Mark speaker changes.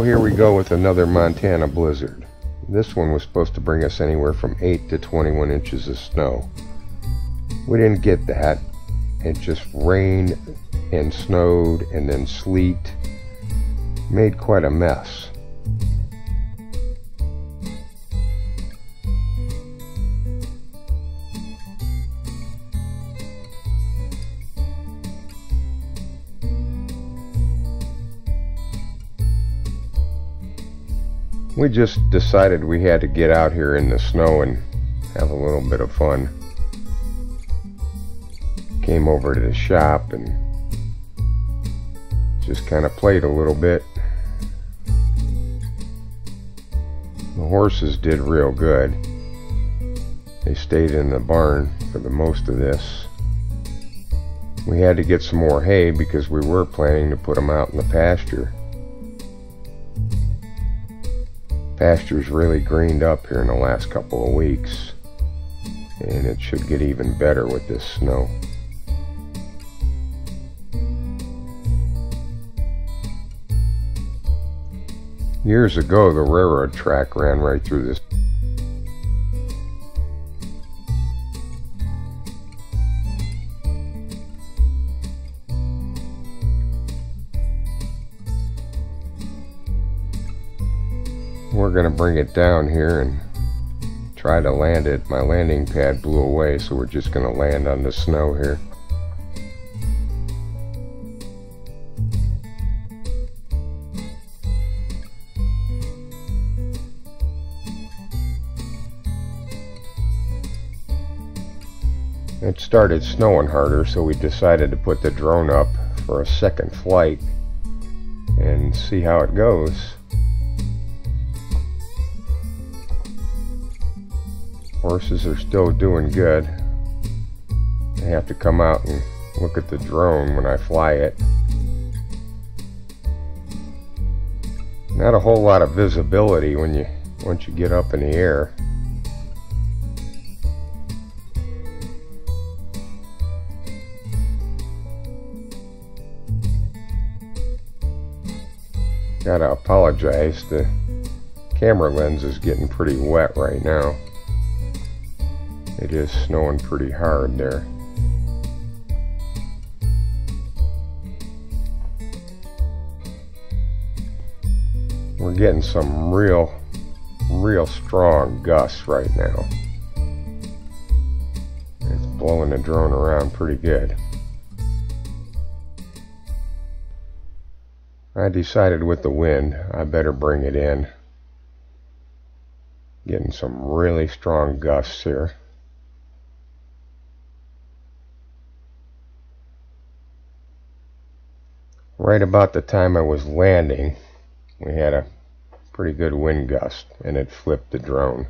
Speaker 1: here we go with another Montana blizzard. This one was supposed to bring us anywhere from 8 to 21 inches of snow. We didn't get that. It just rained and snowed and then sleet. Made quite a mess. We just decided we had to get out here in the snow and have a little bit of fun. Came over to the shop and just kind of played a little bit. The horses did real good. They stayed in the barn for the most of this. We had to get some more hay because we were planning to put them out in the pasture. Pasture's really greened up here in the last couple of weeks, and it should get even better with this snow. Years ago, the railroad track ran right through this. We're going to bring it down here and try to land it. My landing pad blew away, so we're just going to land on the snow here. It started snowing harder, so we decided to put the drone up for a second flight and see how it goes. Horses are still doing good. I have to come out and look at the drone when I fly it. Not a whole lot of visibility once you get up in the air. Gotta apologize, the camera lens is getting pretty wet right now. It is snowing pretty hard there. We're getting some real strong gusts right now. It's blowing the drone around pretty good. I decided with the wind, I better bring it in. Getting some really strong gusts here. Right about the time I was landing, we had a pretty good wind gust, and it flipped the drone.